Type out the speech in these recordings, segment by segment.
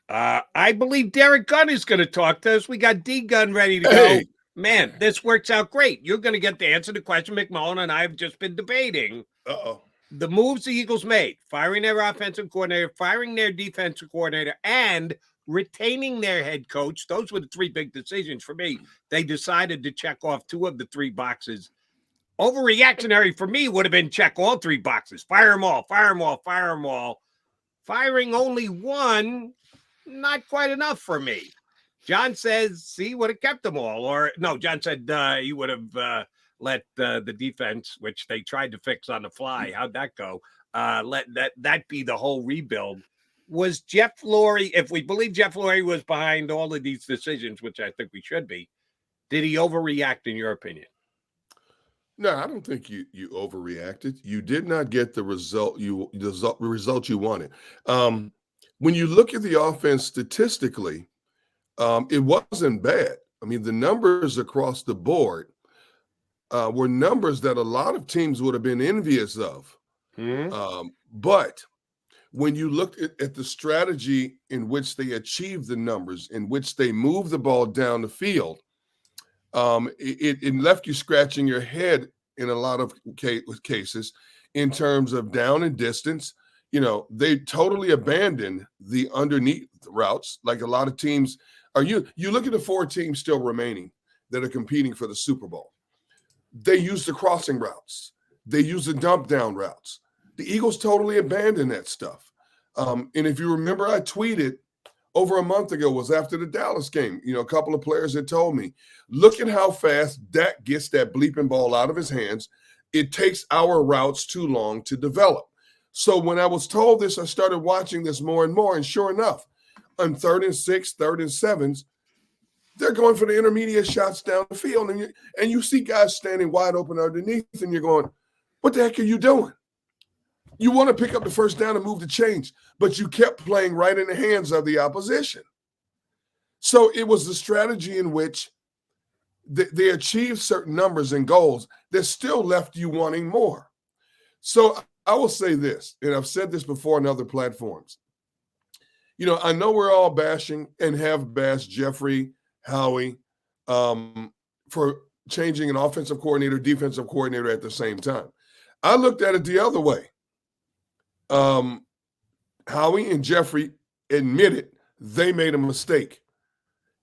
I believe Derrick Gunn is going to talk to us. We got D Gunn ready to go. Hey. Man, this works out great. You're going to get to answer the question McMullen and I have just been debating. The moves the Eagles made, firing their offensive coordinator, firing their defensive coordinator, and retaining their head coach. Those were the three big decisions for me. They decided to check off two of the three boxes. Overreactionary for me would have been check all three boxes. Fire them all, fire them all, fire them all. Firing only one, not quite enough for me. John says he would have kept them all. Or no, John said he would have let the defense, which they tried to fix on the fly. How'd that go? Let that be the whole rebuild. Was Jeff Lurie, if we believe Jeff Lurie was behind all of these decisions, which I think we should be, did he overreact in your opinion? No, I don't think you overreacted. You did not get the result you wanted. When you look at the offense statistically, it wasn't bad. I mean, the numbers across the board were numbers that a lot of teams would have been envious of. But when you looked at the strategy in which they achieved the numbers, in which they moved the ball down the field, it left you scratching your head in a lot of cases in terms of down and distance. You know, they totally abandoned the underneath routes, like a lot of teams are. You look at the four teams still remaining that are competing for the Super Bowl. They use the crossing routes. They use the dump down routes. The Eagles totally abandoned that stuff. And if you remember, I tweeted over a month ago, was after the Dallas game. You know, a couple of players had told me, look at how fast Dak gets that bleeping ball out of his hands. It takes our routes too long to develop. So when I was told this, I started watching this more and more. And sure enough, on 3rd and 6, 3rd and 7s, they're going for the intermediate shots down the field. And you see guys standing wide open underneath, and you're going, what the heck are you doing? You want to pick up the first down and move the chains, but you kept playing right in the hands of the opposition. So it was the strategy in which they achieved certain numbers and goals that still left you wanting more. So I will say this, and I've said this before on other platforms. You know, I know we're all bashing and have bashed Jeffrey, Howie, for changing an offensive coordinator, defensive coordinator at the same time. I looked at it the other way. Howie and Jeffrey admitted they made a mistake.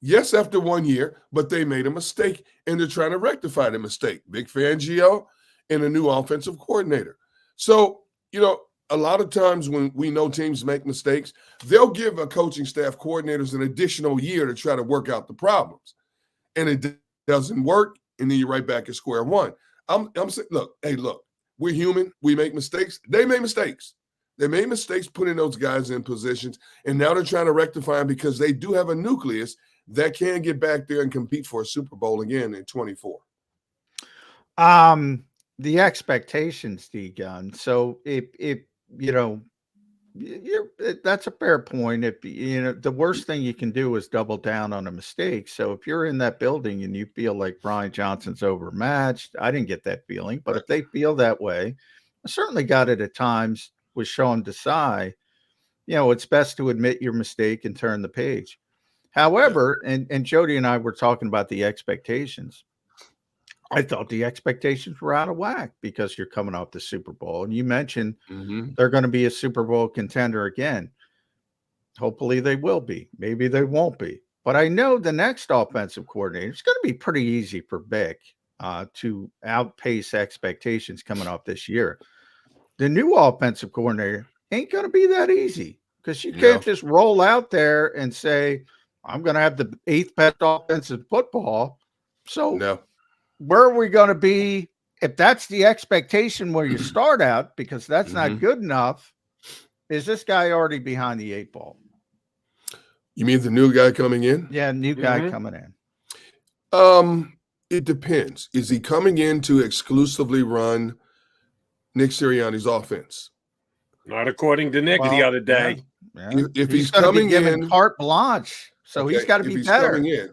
Yes, after 1 year, but they made a mistake, and they're trying to rectify the mistake. Vic Fangio and a new offensive coordinator. So, you know, a lot of times when we know teams make mistakes, they'll give a coaching staff coordinators an additional year to try to work out the problems. And it doesn't work, and then you're right back at square one. I'm saying, look, we're human. We make mistakes. They made mistakes. They made mistakes putting those guys in positions, and now they're trying to rectify them because they do have a nucleus that can get back there and compete for a Super Bowl again in 24. The expectations, D Gunn. So if you know, that's a fair point. If you know, the worst thing you can do is double down on a mistake. So if you're in that building and you feel like Brian Johnson's overmatched, I didn't get that feeling, but if they feel that way, I certainly got it at times with Sean Desai. You know, it's best to admit your mistake and turn the page. However, and Jody and I were talking about the expectations. I thought the expectations were out of whack because you're coming off the Super Bowl. And you mentioned they're going to be a Super Bowl contender again. Hopefully they will be. Maybe they won't be. But I know the next offensive coordinator, it's going to be pretty easy for Vic to outpace expectations coming off this year. The new offensive coordinator ain't going to be that easy because you can't just roll out there and say, I'm going to have the 8th best offensive football. So where are we going to be if that's the expectation where you start out, because that's not good enough? Is this guy already behind the 8 ball? You mean the new guy coming in? Yeah, new guy coming in. It depends. Is he coming in to exclusively run Nick Sirianni's offense? Not according to Nick the other day. Yeah. If he's coming in carte blanche, so he's got to be better. Coming in,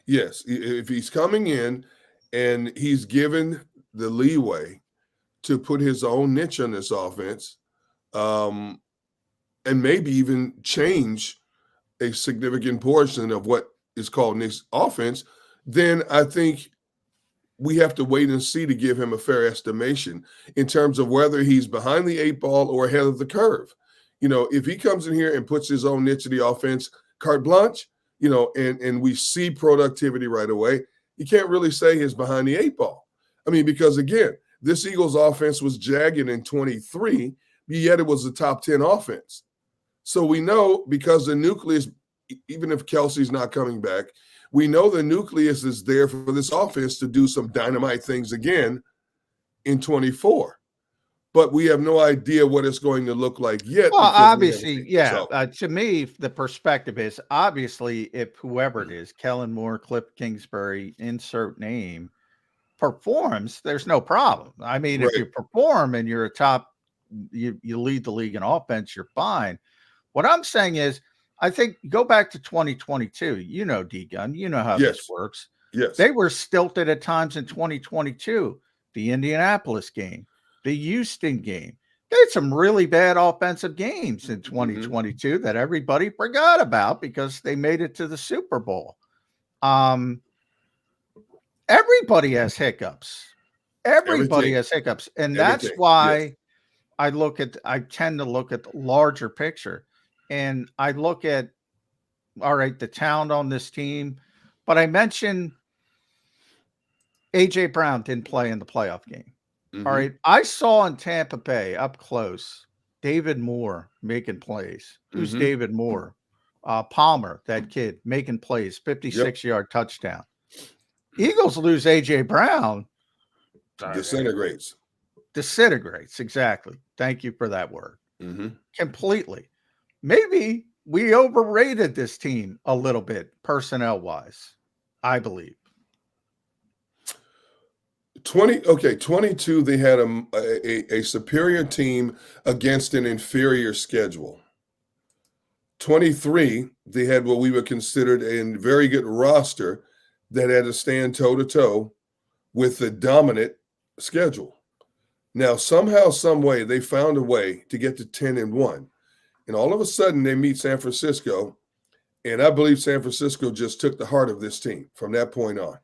yes, if he's coming in and he's given the leeway to put his own niche on this offense, and maybe even change a significant portion of what is called Nick's offense, then I think we have to wait and see to give him a fair estimation in terms of whether he's behind the 8 ball or ahead of the curve. If he comes in here and puts his own niche to the offense, carte blanche, and we see productivity right away, you can't really say he's behind the 8 ball. I mean, because again, this Eagles offense was jagged in 23, yet it was a top 10 offense. So we know, because the nucleus, even if Kelsey's not coming back, we know the nucleus is there for this offense to do some dynamite things again in 24. But we have no idea what it's going to look like yet. Well, obviously, yeah. To me, the perspective is, obviously, if whoever it is, Kellen Moore, Cliff Kingsbury, insert name, performs, there's no problem. I mean, if you perform and you're a top, you lead the league in offense, you're fine. What I'm saying is, I think go back to 2022. D-Gun, you know how this works. Yes. They were stilted at times in 2022. The Indianapolis game, the Houston game. They had some really bad offensive games in 2022 that everybody forgot about because they made it to the Super Bowl. Everybody has hiccups. Everybody has hiccups. And that's why I tend to look at the larger picture. And I look at, all right, the talent on this team. But I mentioned A.J. Brown didn't play in the playoff game. All right. I saw in Tampa Bay up close David Moore making plays. Who's David Moore? Palmer, that kid, making plays, 56-yard touchdown. Eagles lose A.J. Brown. Disintegrates, exactly. Thank you for that word. Completely. Maybe we overrated this team a little bit personnel-wise, I believe. 22, they had a superior team against an inferior schedule. 23, they had what we would consider a very good roster that had to stand toe-to-toe with the dominant schedule. Now, somehow, some way, they found a way to get to 10-1. And all of a sudden, they meet San Francisco. And I believe San Francisco just took the heart of this team from that point on.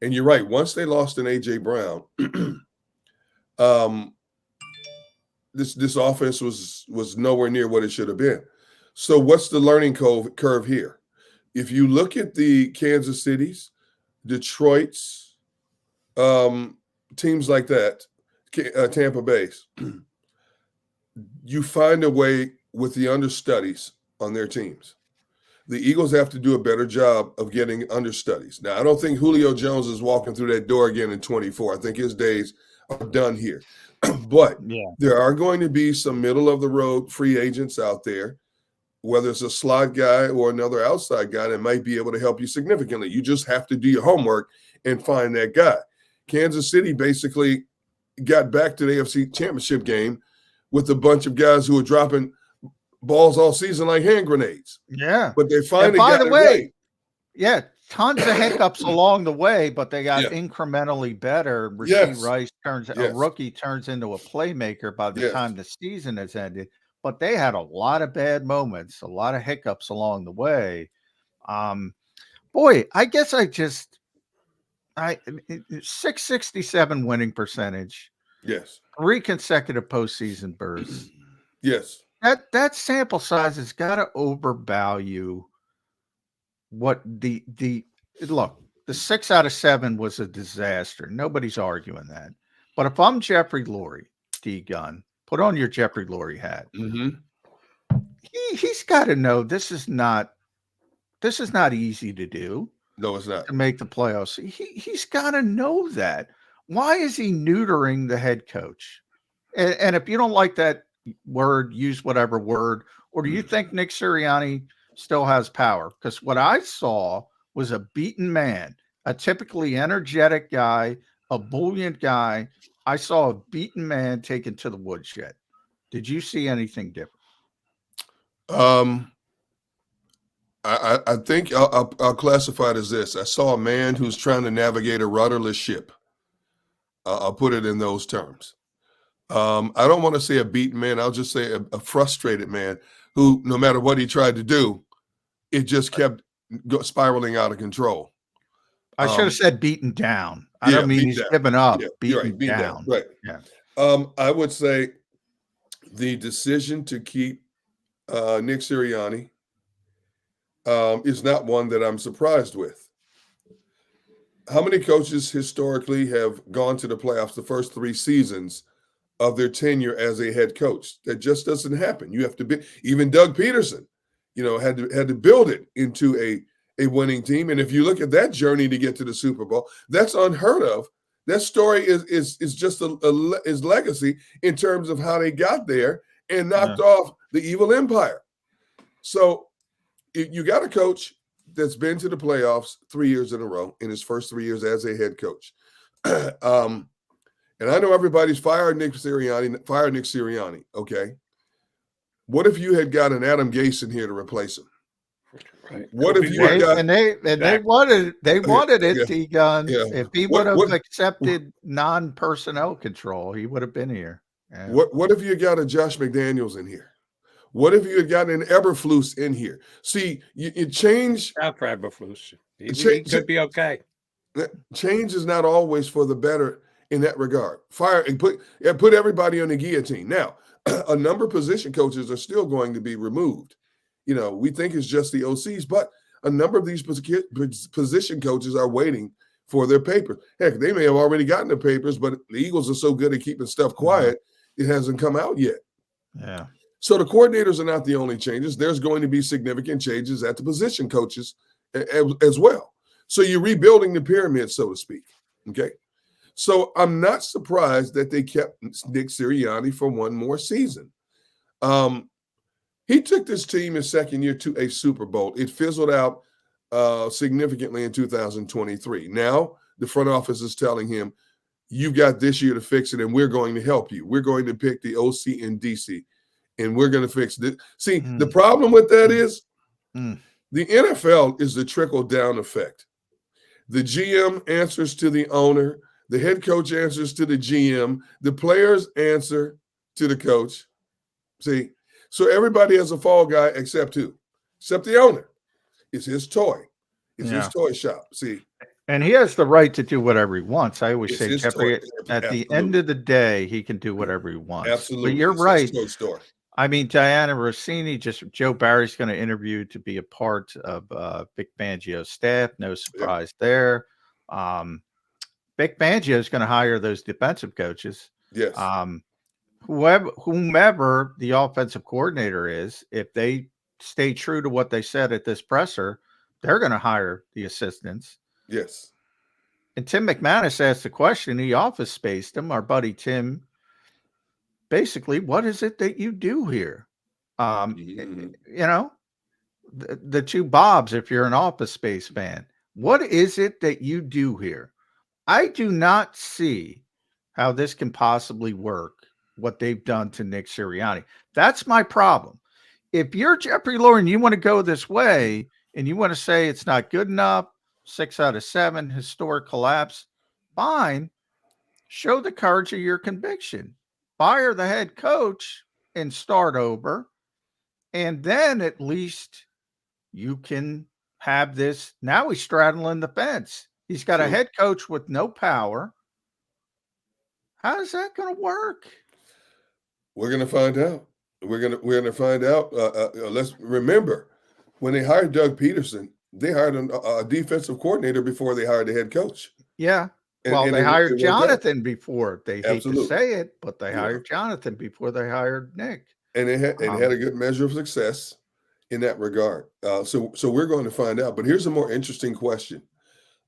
And you're right. Once they lost an A.J. Brown, this offense was nowhere near what it should have been. So what's the learning curve here? If you look at the Kansas City's, Detroit's, teams like that, Tampa Bay's, you find a way with the understudies on their teams. The Eagles have to do a better job of getting understudies. Now, I don't think Julio Jones is walking through that door again in 24. I think his days are done here. But there are going to be some middle-of-the-road free agents out there, whether it's a slot guy or another outside guy that might be able to help you significantly. You just have to do your homework and find that guy. Kansas City basically got back to the AFC Championship game with a bunch of guys who were dropping balls all season like hand grenades. Yeah. But they finally got it right. Tons of hiccups along the way, but they got incrementally better. Rasheed Rice a rookie turns into a playmaker by the time the season has ended. But they had a lot of bad moments, a lot of hiccups along the way. I guess 667 winning percentage. Yes. 3 consecutive postseason bursts. Yes. That sample size has got to overvalue what the look. The 6 out of 7 was a disaster. Nobody's arguing that. But if I'm Jeffrey Lurie, D-Gun, put on your Jeffrey Lurie hat. He's got to know this is not easy to do. No, it's not. To make the playoffs. He's got to know that. Why is he neutering the head coach? And if you don't like that word, use whatever word. Or do you think Nick Sirianni still has power? Because what I saw was a beaten man, a typically energetic guy, a buoyant guy. I saw a beaten man taken to the woodshed. Did you see anything different? I think I'll classify it as this. I saw a man who's trying to navigate a rudderless ship. I'll put it in those terms. I don't want to say a beaten man. I'll just say a frustrated man who, no matter what he tried to do, it just kept spiraling out of control. I should have said beaten down. I Yeah, don't mean he's given up. Yeah, beaten right, beaten down. Right. Yeah. I would say the decision to keep Nick Sirianni is not one that I'm surprised with. How many coaches historically have gone to the playoffs the first 3 seasons of their tenure as a head coach? That just doesn't happen. You have to be, even Doug Peterson, had to build it into a winning team. And if you look at that journey to get to the Super Bowl, that's unheard of. That story is just is legacy in terms of how they got there and knocked off the evil empire. So you got a coach that's been to the playoffs 3 years in a row in his first 3 years as a head coach. And I know everybody's fired Nick Sirianni. Okay. What if you had got an Adam Gase in here to replace him? Right. What if you had got, they wanted it, T-Gun. Yeah. If he would have accepted non-personnel control, he would have been here. Yeah. What if you got a Josh McDaniels in here? What if you had gotten an Eberflus in here? See, you change. Not for Eberflus. He could be okay. Change is not always for the better in that regard. Fire and put everybody on the guillotine. Now, a number of position coaches are still going to be removed. We think it's just the OCs, but a number of these position coaches are waiting for their papers. Heck, they may have already gotten the papers, but the Eagles are so good at keeping stuff quiet, it hasn't come out yet. Yeah. So the coordinators are not the only changes. There's going to be significant changes at the position coaches as well. So you're rebuilding the pyramid, so to speak. Okay. So I'm not surprised that they kept Nick Sirianni for one more season. He took this team his second year to a Super Bowl. It fizzled out significantly in 2023. Now the front office is telling him, you've got this year to fix it, and we're going to help you. We're going to pick the OC and DC, and we're going to fix this. See, the problem with that is the NFL is the trickle-down effect. The GM answers to the owner. The head coach answers to the GM. The players answer to the coach. See? So everybody has a fall guy except who? Except the owner. It's his toy. It's his toy shop. See? And he has the right to do whatever he wants. I always It's say, his Jeffrey, toy. at Absolutely. the end of the day, he can do whatever he wants. Absolutely. But you're It's right. his toy store. I mean, Diana Rossini, Joe Barry's going to interview to be a part of Vic Fangio's staff. No surprise there. Vic Fangio is going to hire those defensive coaches. Yes. Whomever the offensive coordinator is, if they stay true to what they said at this presser, they're going to hire the assistants. Yes. And Tim McManus asked the question, he office spaced him, our buddy Tim, basically, what is it that you do here? The two Bobs, if you're an Office Space fan, what is it that you do here? I do not see how this can possibly work, what they've done to Nick Sirianni. That's my problem. If you're Jeffrey Loring, you want to go this way and you want to say it's not good enough, 6 out of 7, historic collapse, fine. Show the courage of your conviction. Fire the head coach and start over. And then at least you can have this. Now he's straddling the fence. He's got a head coach with no power. How is that going to work? We're going to find out. We're going to find out. Let's remember, when they hired Doug Peterson, they hired a defensive coordinator before they hired the head coach. Yeah. Well, they hired Jonathan before. They hate to say it, but they hired Jonathan before they hired Nick. And they had a good measure of success in that regard. So we're going to find out. But here's a more interesting question.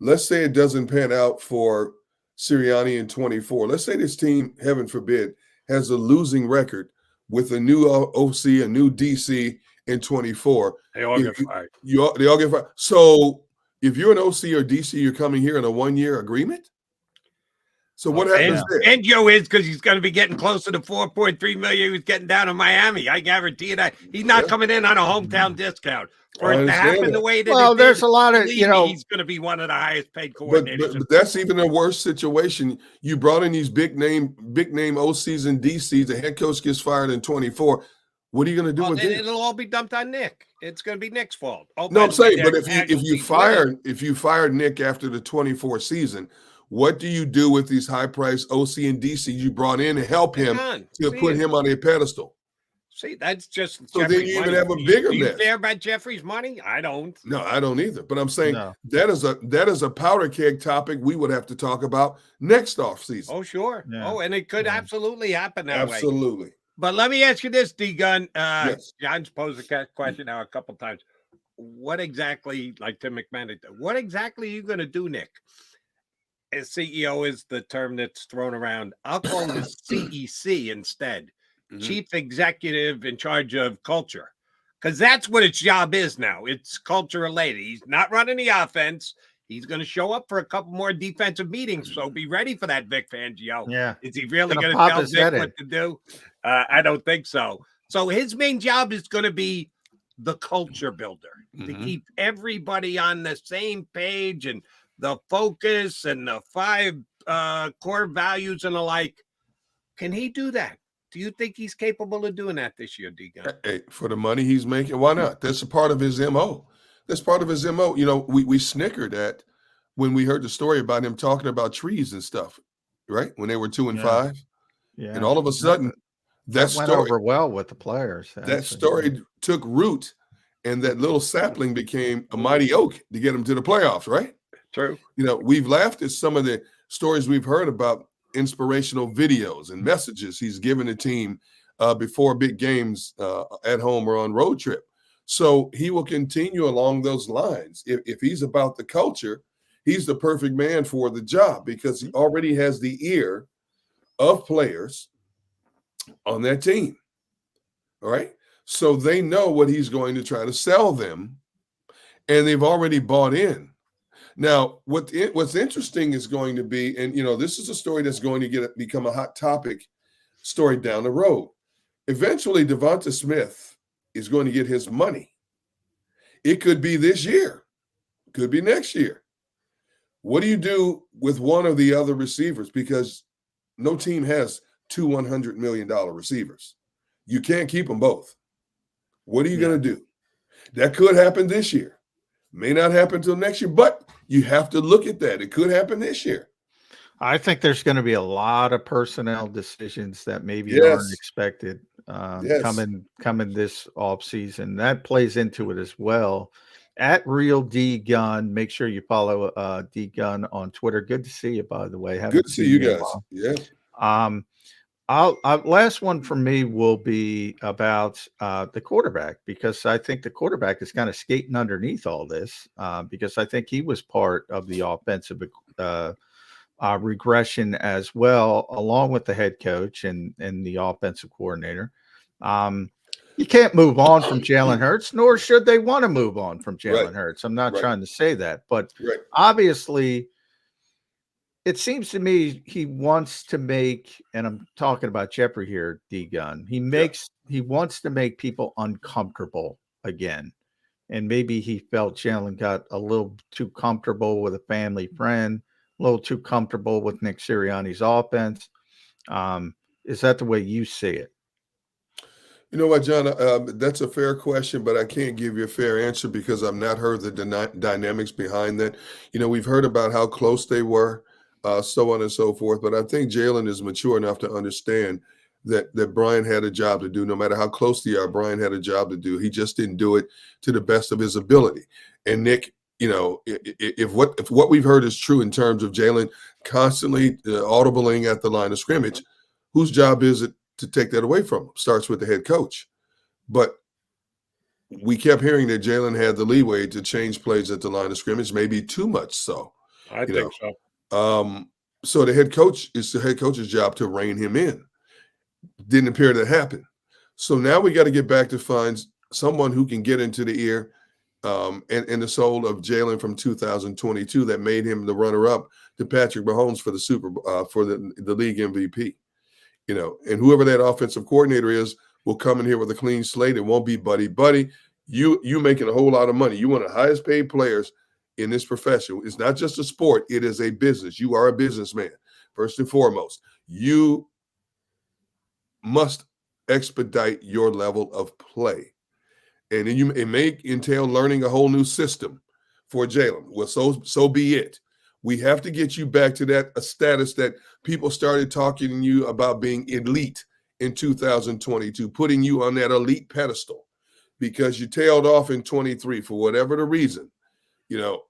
Let's say it doesn't pan out for Sirianni in 24. Let's say this team, heaven forbid, has a losing record with a new OC, a new DC in 24. They all get fired. They all get fired. So if you're an OC or DC, you're coming here in a 1-year agreement? So what happens there? And Joe is, because he's going to be getting closer to 4.3 million. He was getting down in Miami. I guarantee you that he's not coming in on a hometown discount. For it to happen the way that there's a lot of, he's going to be one of the highest paid coordinators. But that's even a worse situation. You brought in these big name OCs and DCs. The head coach gets fired in 24. What are you going to do with then it? it'll all be dumped on Nick. It's going to be Nick's fault. Oh, No, I'm saying, but if you you fire Nick after the 24 season, what do you do with these high-priced OC and DC you brought in to help him to put him on a pedestal? See, that's just so Jeffrey's then you money. even have a bigger Do you mess. care about Jeffrey's money? I don't. No, I don't either. But I'm saying No. that is a powder keg topic we would have to talk about next offseason. Oh, sure. Yeah. Oh, and it could absolutely happen that way. Absolutely. But let me ask you this, D Gunn. Yes. John's posed a question now a couple times. What exactly, like Tim McMahon, what exactly are you going to do, Nick? As CEO is the term that's thrown around. I'll call him the CEC instead. Chief Executive in charge of culture, because that's what its job is now. It's culture related. He's not running the offense. He's going to show up for a couple more defensive meetings, so be ready for that, Vic Fangio. Yeah. Is he really going to pop tell his Vic head what to do? I don't think so. So his main job is going to be the culture builder, to keep everybody on the same page and the focus and the 5 core values and the like. Can he do that? Do you think he's capable of doing that this year, D-Gun? Hey, for the money he's making, why not? That's a part of his MO. That's part of his MO. You know, we snickered at when we heard the story about him talking about trees and stuff, right? When they were 2 and 5. Yeah. And all of a sudden, that went story over well with the players. That story took root, and that little sapling became a mighty oak to get him to the playoffs, right? True. You know, we've laughed at some of the stories we've heard about inspirational videos and messages he's given the team before big games at home or on road trip. So he will continue along those lines. If he's about the culture, he's the perfect man for the job because he already has the ear of players on that team. All right. So they know what he's going to try to sell them, and they've already bought in. Now, what's interesting is going to be, and, you know, this is a story that's going to become a hot topic story down the road. Eventually, Devonta Smith is going to get his money. It could be this year. Could be next year. What do you do with one of the other receivers? Because no team has 2 $100 million receivers. You can't keep them both. What are you going to do? That could happen this year. May not happen until next year, but you have to look at that. It could happen this year. I think there's going to be a lot of personnel decisions that maybe aren't expected coming this offseason. That plays into it as well. At Real D Gunn, make sure you follow D Gunn on Twitter. Good to see you, by the way. Good to see you guys. Yeah. Last one for me will be about the quarterback, because I think the quarterback is kind of skating underneath all this because I think he was part of the offensive regression as well, along with the head coach and the offensive coordinator. You can't move on from Jalen Hurts, nor should they want to move on from Jalen Hurts. I'm not trying to say that, but obviously it seems to me he wants to make, and I'm talking about Jeffrey here, D Gunn. He wants to make people uncomfortable again. And maybe he felt Jalen got a little too comfortable with a family friend, a little too comfortable with Nick Sirianni's offense. Is that the way you see it? You know what, John? That's a fair question, but I can't give you a fair answer because I've not heard the dynamics behind that. You know, we've heard about how close they were, so on and so forth. But I think Jalen is mature enough to understand that Brian had a job to do. No matter how close they are, Brian had a job to do. He just didn't do it to the best of his ability. And Nick, you know, if what we've heard is true in terms of Jalen constantly audibling at the line of scrimmage, whose job is it to take that away from him? Starts with the head coach. But we kept hearing that Jalen had the leeway to change plays at the line of scrimmage, maybe too much so. I think so. So the head coach, it's the head coach's job to rein him in. Didn't appear to happen. So now we got to get back to find someone who can get into the ear and the soul of Jalen from 2022 that made him the runner-up to Patrick Mahomes for the league MVP. You know, and whoever that offensive coordinator is will come in here with a clean slate. It won't be buddy. You making a whole lot of money. You one of the highest paid players in this profession. It's not just a sport. It is a business. You are a businessman, first and foremost. You must expedite your level of play. And then it may entail learning a whole new system for Jalen. Well, so be it. We have to get you back to that status that people started talking to you about being elite in 2022, putting you on that elite pedestal because you tailed off in 23 for whatever the reason, you know.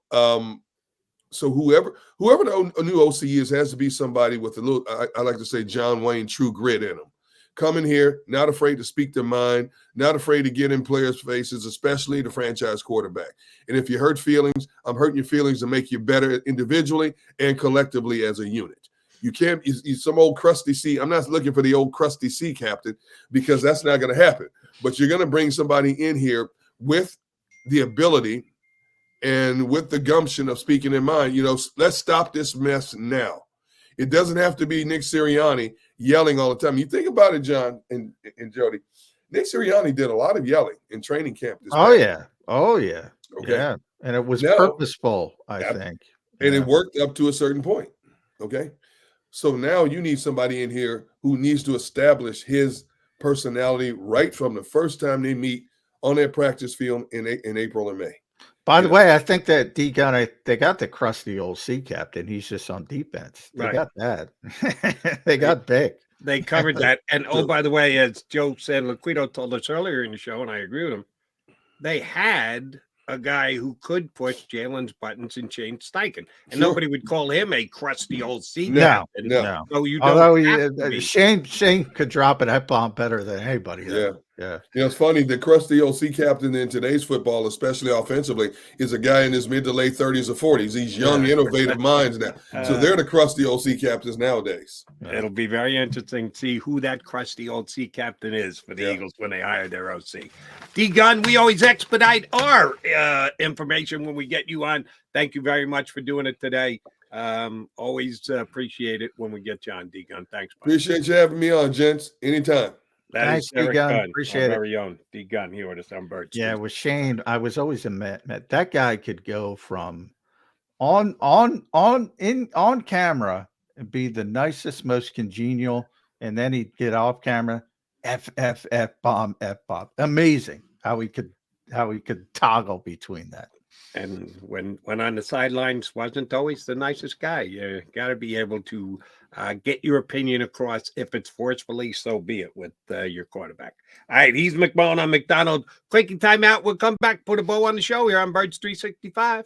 So whoever the new OC is has to be somebody with a little, I like to say, John Wayne true grit in them. Come in here, not afraid to speak their mind, not afraid to get in players' faces, especially the franchise quarterback. And if you hurt feelings, I'm hurting your feelings to make you better individually and collectively as a unit. You can't, some old crusty C. I'm not looking for the old crusty C captain because that's not going to happen. But you're going to bring somebody in here with the ability and with the gumption of speaking in mind. You know, let's stop this mess now. It doesn't have to be Nick Sirianni yelling all the time. You think about it, John and Jody. Nick Sirianni did a lot of yelling in training camp. Oh yeah. Okay. Yeah. And it was now, purposeful, I think. And it worked up to a certain point. Okay. So now you need somebody in here who needs to establish his personality right from the first time they meet on their practice field in April and May. By the way, I think that Gunn, they got the crusty old C captain. He's just on defense. They got that. They got big. They covered that. And oh, by the way, as Joe said, Liquido told us earlier in the show, and I agree with him, they had a guy who could push Jalen's buttons and change Steichen. And nobody would call him a crusty old C captain. No. So you Although Shane could drop an F-bomb better than anybody. Yeah. Yeah. You know, it's funny. The crusty OC captain in today's football, especially offensively, is a guy in his mid to late 30s or 40s. These young, innovative minds now. So they're the crusty OC captains nowadays. It'll be very interesting to see who that crusty old C captain is for the Eagles when they hire their OC. D Gunn, we always expedite our information when we get you on. Thank you very much for doing it today. Always appreciate it when we get you on, D Gunn. Thanks. Buddy. Appreciate you having me on, gents. Anytime. Thanks, D Gunn. Appreciate it. Very own D Gunn here with us on Birds. Yeah, with Shane, I was always amazed. That guy could go from on camera and be the nicest, most congenial, and then he'd get off camera, F bomb. Amazing how he could toggle between that. And when on the sidelines, wasn't always the nicest guy. You got to be able to get your opinion across. If it's forcefully, so be it with your quarterback. All right, he's McMullen on McDonald. Quickie timeout. We'll come back, put a bow on the show here on Birds 365.